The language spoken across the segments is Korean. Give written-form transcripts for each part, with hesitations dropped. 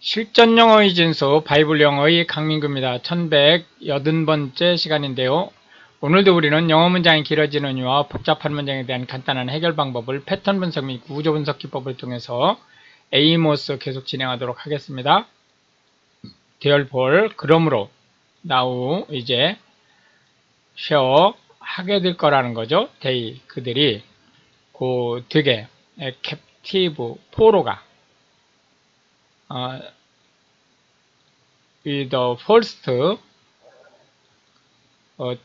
실전영어의 진수 바이블영어의 강민구입니다. 1180번째 시간인데요. 오늘도 우리는 영어 문장이 길어지는 이유와 복잡한 문장에 대한 간단한 해결 방법을 패턴 분석 및 구조 분석 기법을 통해서 에이모스 계속 진행하도록 하겠습니다. 디얼폴 그러므로 now 이제 쉐어 하게 될 거라는 거죠. they 그들이 그 되게 captive 포로가 with the first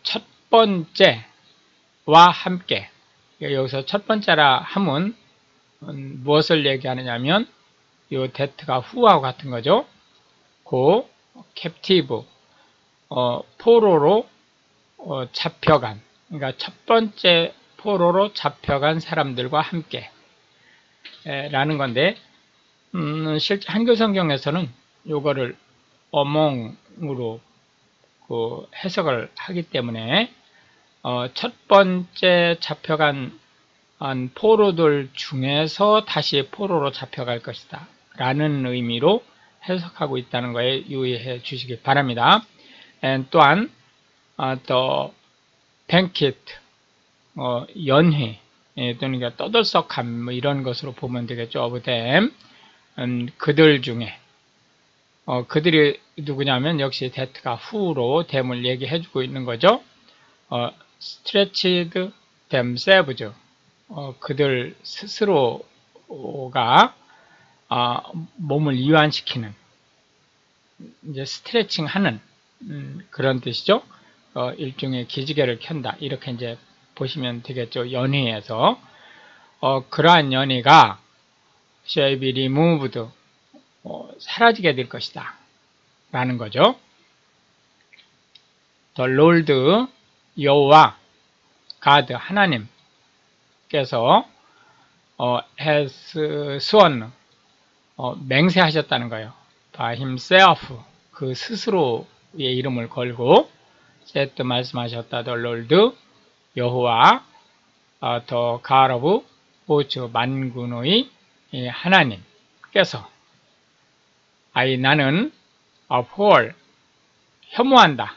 첫 번째와 함께 여기서 첫 번째라 함은 무엇을 얘기하느냐면 이 that가 who하고 같은 거죠. 그 captive 포로로 잡혀간 그러니까 첫 번째 포로로 잡혀간 사람들과 함께 라는 건데 실제 한글 성경에서는 요거를 among으로 해석을 하기 때문에 첫 번째 잡혀간 포로들 중에서 다시 포로로 잡혀갈 것이다 라는 의미로 해석하고 있다는 거에 유의해 주시기 바랍니다. 또한 the banquet 연회 또는 떠들썩함 뭐 이런 것으로 보면 되겠죠. of them 그들 중에 그들이 누구냐면 역시 that가 who로 them을 얘기해주고 있는 거죠. stretched themselves 그들 스스로가 몸을 이완시키는 이제 스트레칭하는 그런 뜻이죠. 일종의 기지개를 켠다 이렇게 이제 보시면 되겠죠. 연회에서 그러한 연회가 shall be removed 사라지게 될 것이다 라는 거죠. The Lord 여호와 God 하나님께서 has sworn 맹세하셨다는 거예요. by himself 그 스스로의 이름을 걸고 said 말씀하셨다. The Lord 여호와 the God of hosts 만군의 하나님께서 나는 abhor 혐오한다.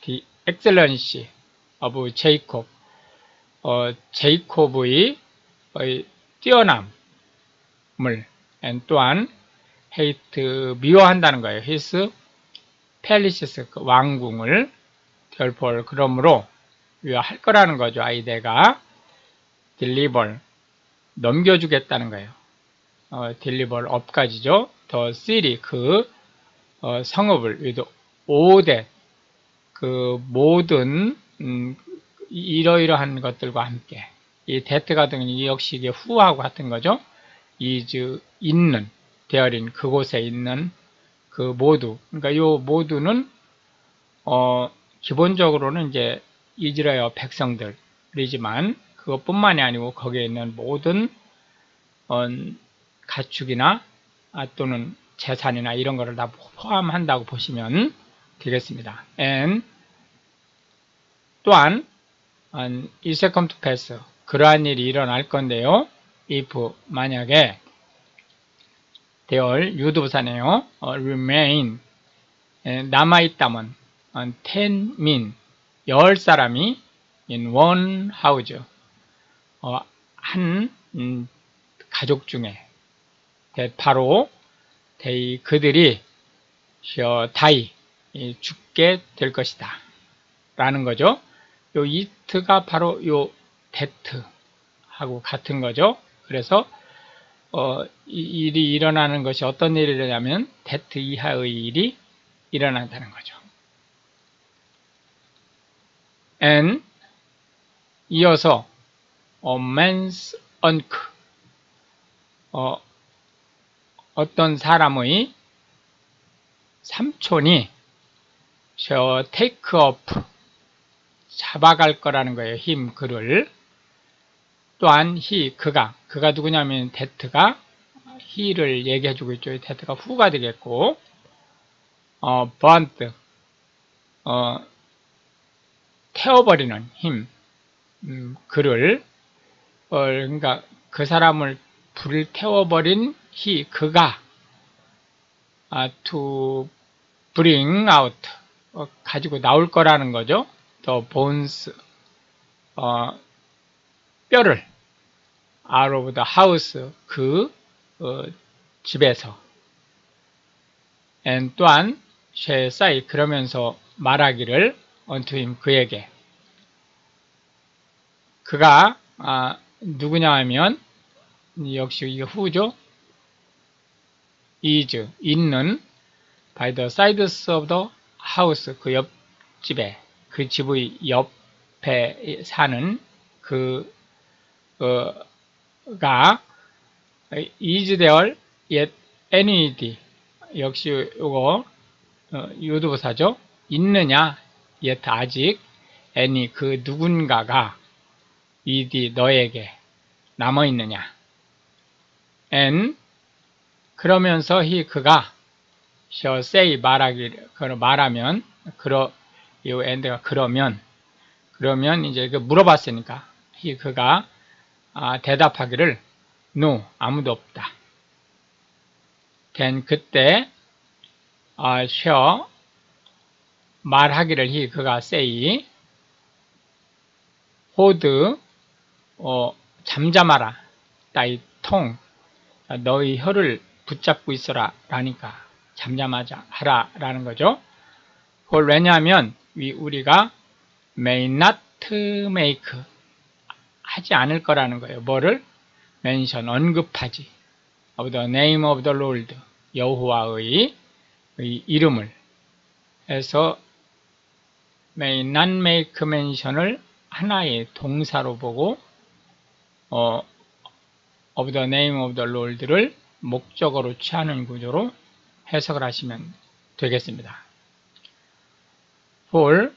the excellency of Jacob 제이콥의 뛰어남을 또한 hate 미워한다는 거예요. his palaces 왕궁을 therefore 그러므로 할 거라는 거죠. 내가 deliver 넘겨주겠다는 거예요. deliver up까지죠. the city 그 성읍을 with all that 그 모든 이러이러한 것들과 함께 이 that 같은 경우는 역시 이게 who하고 같은 거죠. is 있는 therein 그곳에 있는 그 모두 그러니까 이 모두는 기본적으로는 이제 이스라엘 백성들이지만 그것뿐만이 아니고 거기에 있는 모든 가축이나 또는 재산이나 이런 거를 다 포함한다고 보시면 되겠습니다. and 또한 it shall come to pass 그러한 일이 일어날 건데요. if 만약에 there 유도부사네요. remain 남아있다면 10 men 10사람이 in one house 한 가족 중에 바로 they 그들이 shall die 죽게 될 것이다 라는 거죠. 요 it가 바로 요 that 하고 같은 거죠. 그래서 이 일이 일어나는 것이 어떤 일이냐면 that 이하의 일이 일어난다는 거죠. and 이어서 man's uncle 어떤 사람의 삼촌이 shall take up 잡아갈 거라는 거예요. him 그를 또한 그가 누구냐면 that가 he를 얘기해주고 있죠. that가 who가 되겠고 burnt 태워버리는 him 그를 그러니까 그 사람을 불을 태워버린 그가 to bring out, 가지고 나올 거라는 거죠. the bones, 뼈를 out of the house, 그 집에서. and 또한 shall say, 그러면서 말하기를 unto him, 그에게. 그가 누구냐 하면 역시 이게 후죠. is, 있는 by the sides of the house, 그 옆집에, 그 집의 옆에 사는 그가 is there yet any, 역시 이거 유도부사죠. 있느냐, yet 아직, any, 그 누군가가 is, 너에게 남아있느냐. and, 그러면서 그가 shall say, 말하면, 이 and가 그러면 이제 물어봤으니까 그가 대답하기를 no, 아무도 없다. then 그때 shall 말하기를 그가 say hold, 잠잠하라, thy tongue, 너의 혀를 붙잡고 있어라 라니까 잠잠하라 라는 거죠. 그걸 왜냐하면 우리가 may not make, 하지 않을 거라는 거예요. 뭐를? mention, 언급하지, of the name of the Lord, 여호와의 이름을 해서 may not make mention을 하나의 동사로 보고 of the name of the Lord를 목적어로 취하는 구조로 해석을 하시면 되겠습니다. for,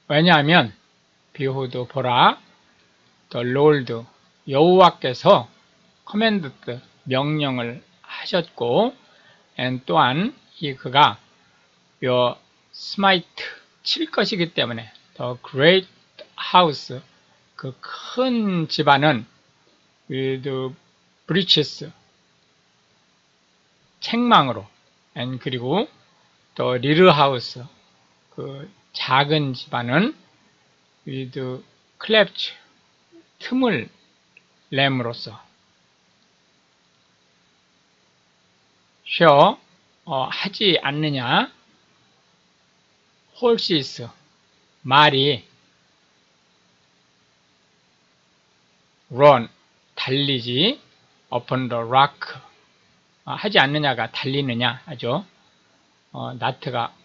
왜냐하면 behold, 보라, the Lord, 여호와께서 commanded, 명령을 하셨고, and 또한 그가 smite, 칠 것이기 때문에 the great house, 그 큰 집안은 with breaches, 책망으로, and 그리고 the little house, 그 작은 집안은 with clefts, 틈을 램으로써. shall, 하지 않느냐, horses, 말이 run, 달리지, upon the rock, 하지 않느냐가 달리느냐 하죠. not가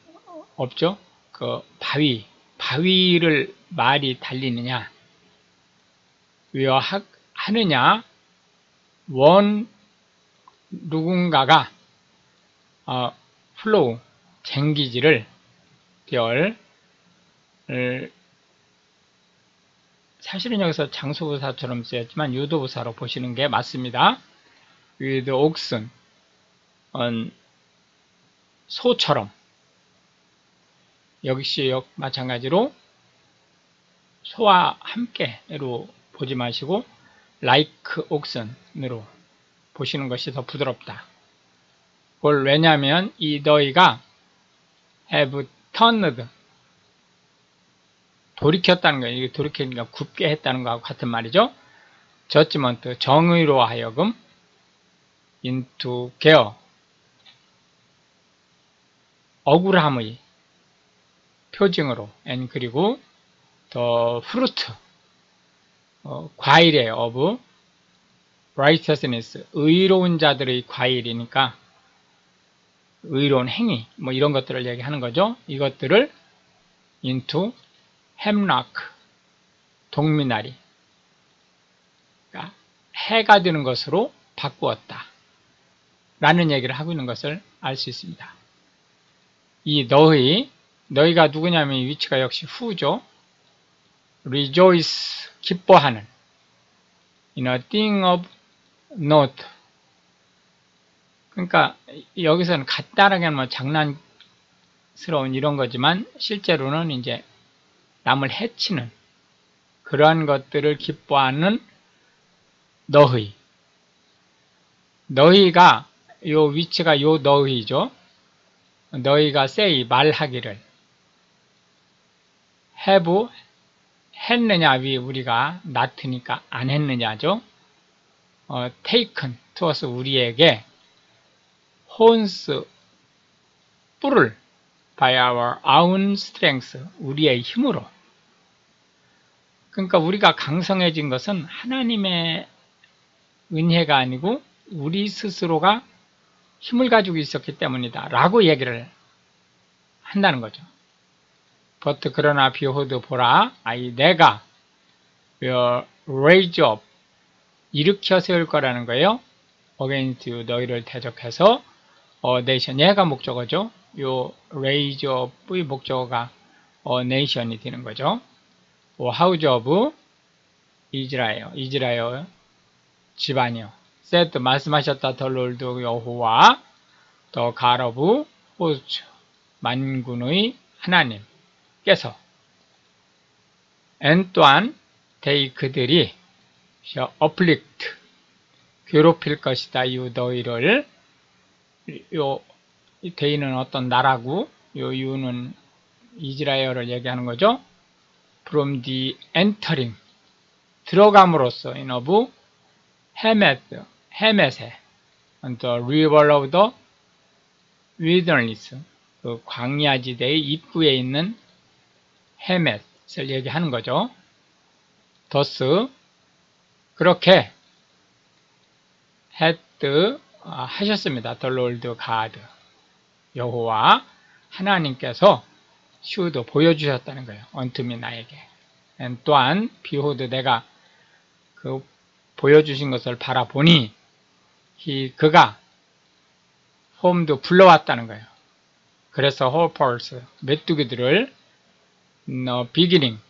없죠. 그 바위를 말이 달리느냐, 하느냐, 누군가가 flow, 쟁기지를 사실은 여기서 장소부사처럼 쓰였지만 유도부사로 보시는 게 맞습니다. with oxen, 소처럼, 역시 마찬가지로 소와 함께로 보지 마시고 like oxen으로 보시는 것이 더 부드럽다. 그걸 왜냐하면 이 너희가 have turned, 돌이켰다는 거예요. 이게 돌이키니까 굽게 했다는 거하고 같은 말이죠. judgment, 정의로 하여금 into care, 억울함의 표징으로, and 그리고 the fruit, 과일의 of righteousness, 의로운 자들의 과일이니까 의로운 행위, 뭐 이런 것들을 얘기하는 거죠. 이것들을 into hemlock, 동미나리, 그러니까 해가 되는 것으로 바꾸었다 라는 얘기를 하고 있는 것을 알 수 있습니다. 이 너희가 누구냐면 이 위치가 역시 후죠. rejoice, 기뻐하는, in a thing of note, 그러니까 여기서는 간단하게 하면 장난스러운 이런 거지만 실제로는 이제 남을 해치는 그러한 것들을 기뻐하는 너희가 요 위치가 요 너희죠. 너희가 say 말하기를 have 했느냐 위 우리가 not니까 안 했느냐죠. taken to us 우리에게 horns 뿔을 by our own strength 우리의 힘으로. 그러니까 우리가 강성해진 것은 하나님의 은혜가 아니고 우리 스스로가 힘을 가지고 있었기 때문이다 라고 얘기를 한다는 거죠. but 그러나 behold 보라 내가 will raise up 일으켜 세울 거라는 거예요. against you 너희를 대적해서 nation 얘가 목적어죠. 요 raise up의 목적어가 nation이 되는 거죠. house of 이스라엘 집안이요. said 말씀하셨다 the Lord 여호와 the God of hosts 만군의 하나님께서 and 또한 they 그들이 shall afflict 괴롭힐 것이다. 이 너희를 요 they는 어떤 나라고 요 유는 이스라엘을 얘기하는 거죠. from the entering 들어감으로써 in of 헤멧에 on the river of the wilderness 그 광야지대의 입구에 있는 헤멧을 얘기하는 거죠. thus 그렇게 had 하셨습니다. the Lord God 여호와 하나님께서 showed 보여주셨다는 거예요. unto me 나에게. and 또한 behold 내가 그 보여주신 것을 바라보니 그가 홈도 불러왔다는 거예요. 그래서 호퍼스 메뚜기들을 beginning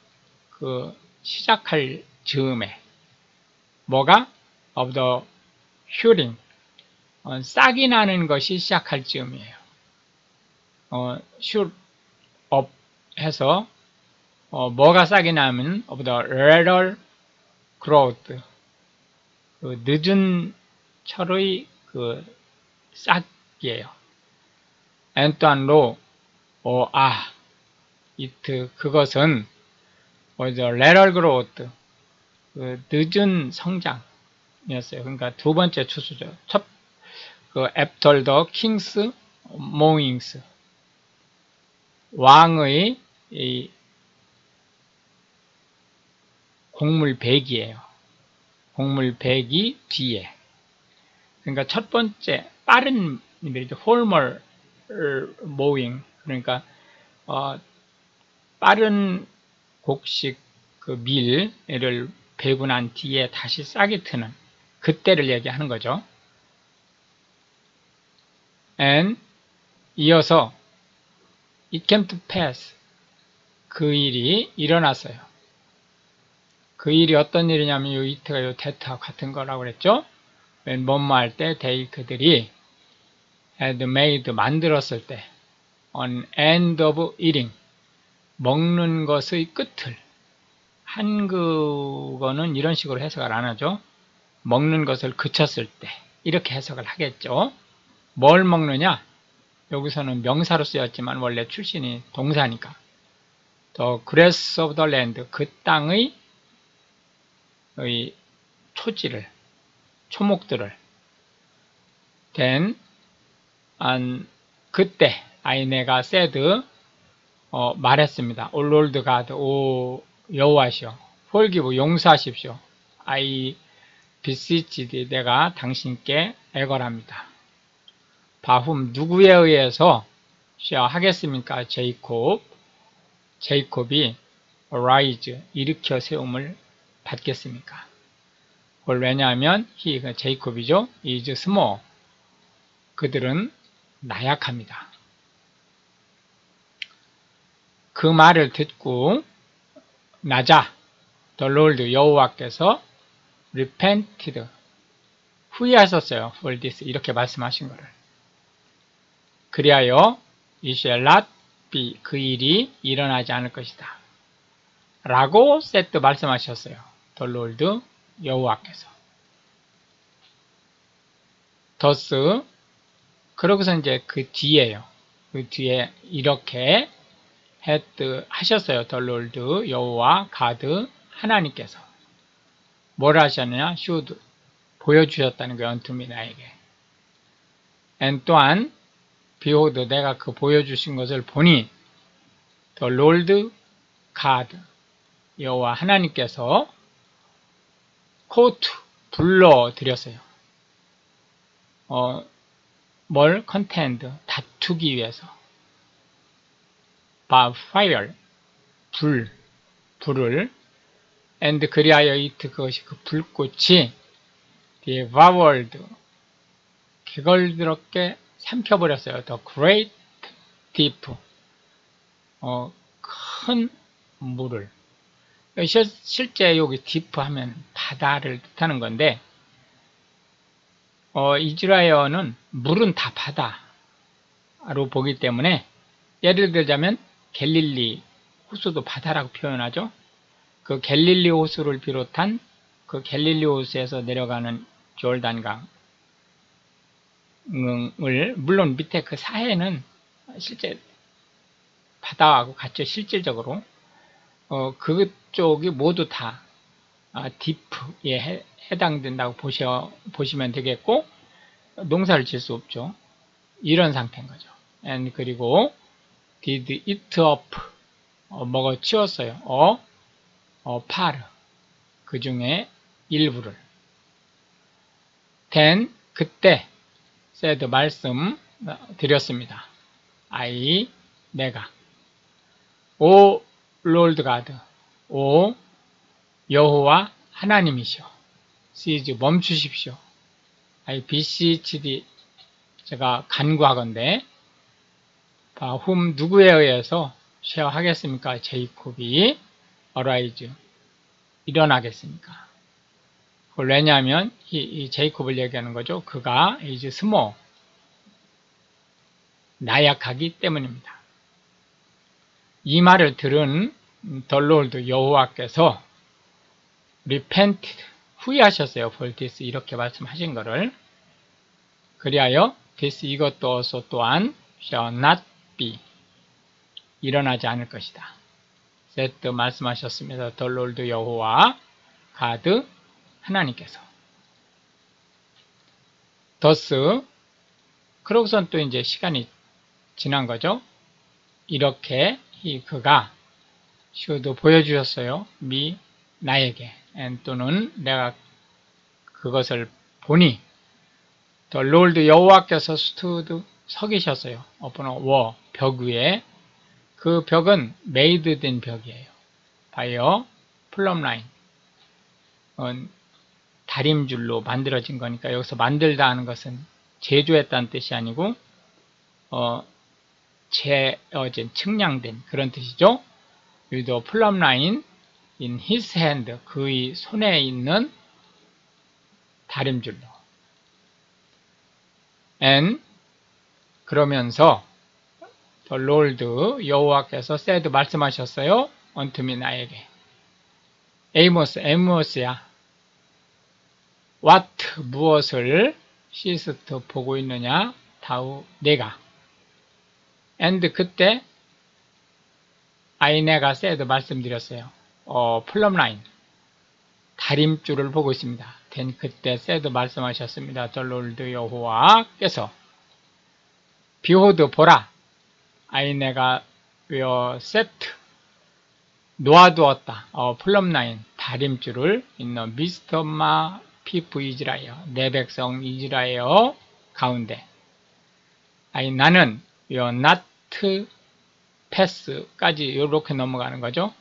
그 시작할 즈음에 뭐가 of the shooting 싹이 나는 것이 시작할 즈음이에요. shoot up 해서 뭐가 싹이 나면 of the later growth 그 늦은 철의 그 싹이에요. and 또한 로 it 그것은 the later growth 그 늦은 성장이었어요. 그러니까 두 번째 추수죠. 그 after the king's mowings 왕의 이 곡물 배기예요. 곡물 배기 뒤에. 그러니까 첫 번째 빠른 일이죠. formal mowing 그러니까 빠른 곡식 그 밀을 베고 난 뒤에 다시 싹이 트는 그때를 얘기하는 거죠. and 이어서 it came to pass 그 일이 일어났어요. 그 일이 어떤 일이냐면 요 it가 요 that와 같은 거라고 그랬죠. 뭐뭐 할 때 they 그들이 had made 만들었을 때 an end of eating 먹는 것의 끝을 한국어는 이런 식으로 해석을 안 하죠. 먹는 것을 그쳤을 때 이렇게 해석을 하겠죠. 뭘 먹느냐? 여기서는 명사로 쓰였지만 원래 출신이 동사니까 the grass of the land 그 땅의 초지를 초목들을 then 그때 내가 said 말했습니다. O Lord God 오 여호와시여 forgive 용서하십시오. I beseech thee 내가 당신께 애걸합니다. 바훔 누구에 의해서 하겠습니까? 제이콥이 arise 일으켜 세움을 받겠습니까? 그걸 왜냐하면 제이콥이죠. is small 그들은 나약합니다. 그 말을 듣고 나자 the Lord 여호와께서 repented 후회하셨어요. for this 이렇게 말씀하신 거를 그리하여 it shall not be 그 일이 일어나지 않을 것이다 라고 said 말씀하셨어요. the Lord 여호와께서 thus 그러고서 이제 그 뒤에요. 그 뒤에 이렇게 하셨어요. The Lord 여호와 가드 하나님께서 뭘 하셨느냐? should 보여주셨다는 거예요. unto me 나에게. and 또한 behold 내가 그 보여주신 것을 보니 the Lord God 여호와 하나님께서 called 불러드렸어요. 뭘 contend 다투기 위해서 by fire 불을 and 그리하여 it 그것이 그 불꽃이 devoured 개걸스럽게 삼켜버렸어요. the great deep 큰 물을 실제 여기 deep 하면 바다를 뜻하는 건데 이스라엘어는 물은 다 바다로 보기 때문에 예를 들자면 갤릴리 호수도 바다라고 표현하죠. 그 갤릴리 호수를 비롯한 그 갤릴리 호수에서 내려가는 조르단강을 물론 밑에 그 사해는 실제 바다하고 같죠. 실질적으로 그쪽이 모두 다 디프에 해당된다고 보시면 되겠고 농사를 질 수 없죠. 이런 상태인 거죠. and 그리고 did eat up 먹어치웠어요. 파르 그 중에 일부를 then 그때 said 말씀 드렸습니다. 내가 오 롤드 가드 오 여호와 하나님이시오. cease 멈추십시오. BCHD 제가 간구하건대 whom 누구에 의해서 쉐어하겠습니까? 제이콥이 arise 일어나겠습니까? 왜냐하면 이 제이콥을 얘기하는 거죠. 그가 is small 나약하기 때문입니다. 이 말을 들은 the Lord 여호와께서 repented 후회하셨어요. for this 이렇게 말씀하신 거를 그리하여 this 이것도 also 또한 shall not be 일어나지 않을 것이다. said 말씀하셨습니다. the Lord 여호와 가드 하나님께서 thus 그러고선 또 이제 시간이 지난 거죠. 이렇게 그가 should 보여주셨어요. 나에게 또는 내가 그것을 보니 the Lord 여호와께서 stood 서 계셨어요. upon a wall 벽 위에 그 벽은 made 된 벽이에요. by a plumb line 다림줄로 만들어진 거니까 여기서 만들다 하는 것은 제조했다는 뜻이 아니고 측량된 그런 뜻이죠. with a plumb line in his hand 그의 손에 있는 다림줄로 and 그러면서 the Lord 여호와께서 said 말씀하셨어요. unto me 나에게 에이모스야 what 무엇을 시스트 보고 있느냐 다우 내가 and 그때 내가 said 말씀드렸어요. 플럼 라인 다림줄을 보고 있습니다. then 그때 said 말씀하셨습니다. the Lord 여호와께서 behold 보라 내가 set 놓아두었다. 플럼 라인 다림줄을 있는 midst of my people 이스라엘 내 백성 이스라엘 가운데 나는 not 패스까지 이렇게 넘어가는 거죠.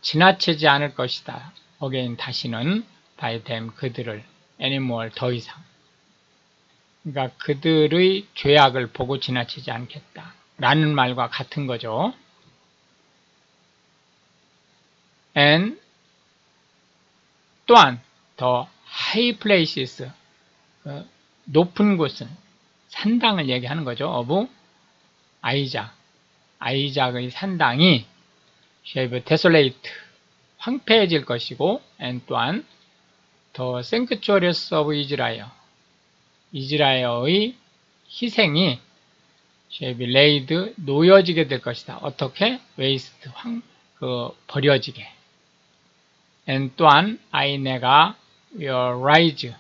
지나치지 않을 것이다. again 다시는 by them 그들을 anymore 더 이상. 그러니까 그들의 죄악을 보고 지나치지 않겠다. 라는 말과 같은 거죠. and 또한 더 high places 높은 곳은 산당을 얘기하는 거죠. of 아이작의 산당이 shall desolate 황폐해질 것이고 and 또한 the sanctuaries of Israel 이스라엘의 희생이 shall be laid 놓여지게 될 것이다. 어떻게? waste 버려지게. and 또한 I 내가 will rise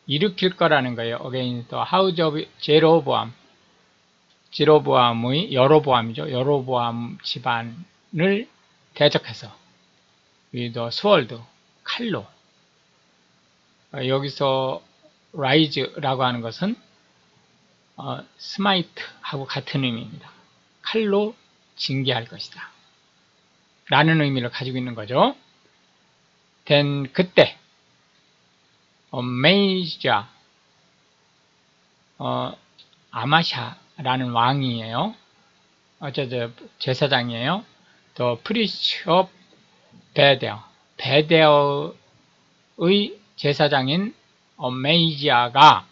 일으킬 거라는 거예요. against the house of 제로보암 제로보암의 여로보암이죠. 여로보암 집안을 대적해서 with the sword 칼로 여기서 rise라고 하는 것은 smite하고 같은 의미입니다. 칼로 징계할 것이다. 라는 의미를 가지고 있는 거죠. then 그때 메이자 아마샤라는 왕이에요. 제사장이에요. The priest of 베데어 베데어의 제사장인 메이지아가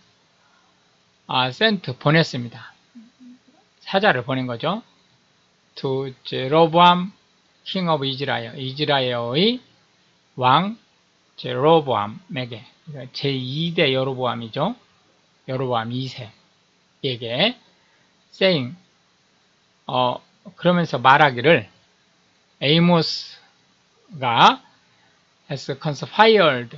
sent 보냈습니다. 사자를 보낸 거죠. to 제로보암 king of Israel 이스라엘의 왕 제로보암에게 제2대 여로보암이죠. 여로보암 2세에게 saying 그러면서 말하기를 에이모스가 has conspired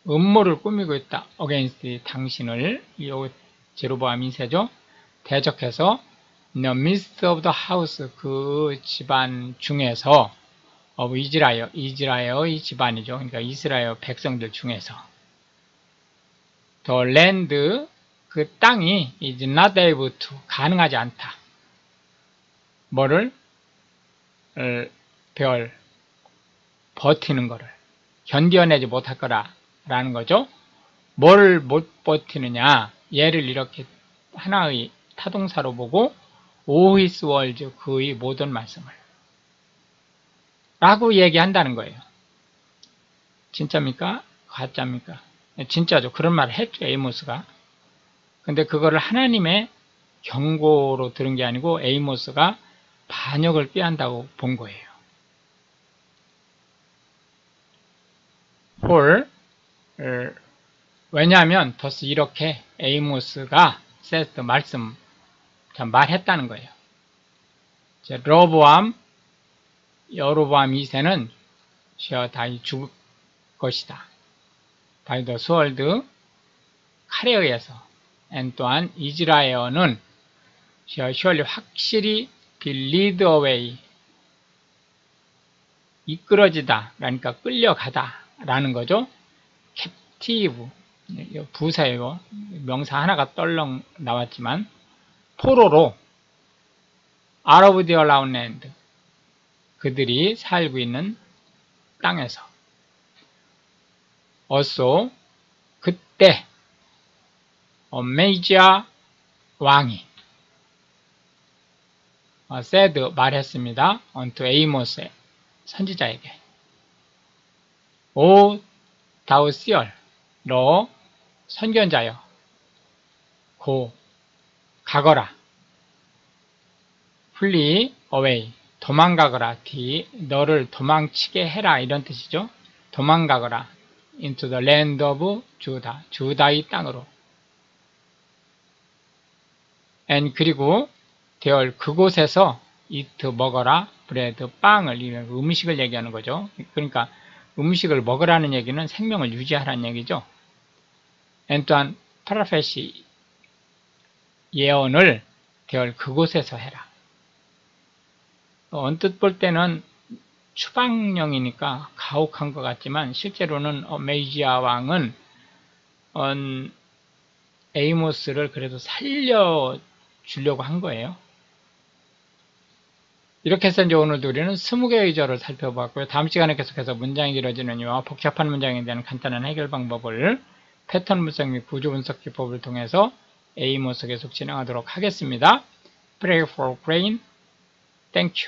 음모를 꾸미고 있다. against 당신을 이 제로보암 2세죠. 대적해서 in the midst of the house 그 집안 중에서 of 이스라엘의 집안이죠. 그러니까 이스라엘 백성들 중에서 the land 그 땅이 is not able to 가능하지 않다. 뭐를 버티는 거를 견뎌내지 못할 거라는 거죠. 뭘 못 버티느냐? 얘를 이렇게 하나의 타동사로 보고 all his words 그의 모든 말씀을 라고 얘기한다는 거예요. 진짜입니까? 가짜입니까? 진짜죠. 그런 말을 했죠. 에이모스가. 근데 그거를 하나님의 경고로 들은 게 아니고 에이모스가 반역을 꾀한다고 본 거예요. 왜냐하면 더스 이렇게 에이모스가 said 말했다는 거예요. 여로보암 2세는 다이 죽을 것이다. 다이 더 스월드 칼에 의해서 또한 이스라엘은 surely 확실히 be lead away 이끌어지다 그러니까 끌려가다 라는 거죠. captive 부사예요. 명사 하나가 떨렁 나왔지만 포로로 out of their own land 그들이 살고 있는 땅에서 also 그때 메이지아 왕이 said 말했습니다. unto 에이모스 선지자에게 오 다우 시얼 너 선견자여 고 가거라 flee away 도망가거라 너를 도망치게 해라 이런 뜻이죠. 도망가거라 into the land of 주다 주다의 땅으로 and 그리고 대열 그곳에서 eat 먹어라 bread 빵을 음식을 얘기하는 거죠. 그러니까 음식을 먹으라는 얘기는 생명을 유지하라는 얘기죠. and 또한 파라페시 예언을 대열 그곳에서 해라. 언뜻 볼 때는 추방령이니까 가혹한 것 같지만 실제로는 메이지아 왕은 에이모스를 그래도 살려주려고 한 거예요. 이렇게 해서 이제 오늘도 우리는 20개의 절을 살펴봤고요. 다음 시간에 계속해서 문장이 길어지는 이유와 복잡한 문장에 대한 간단한 해결 방법을 패턴 분석 및 구조 분석 기법을 통해서 에이모스 계속 진행하도록 하겠습니다. Pray for grain. Thank you.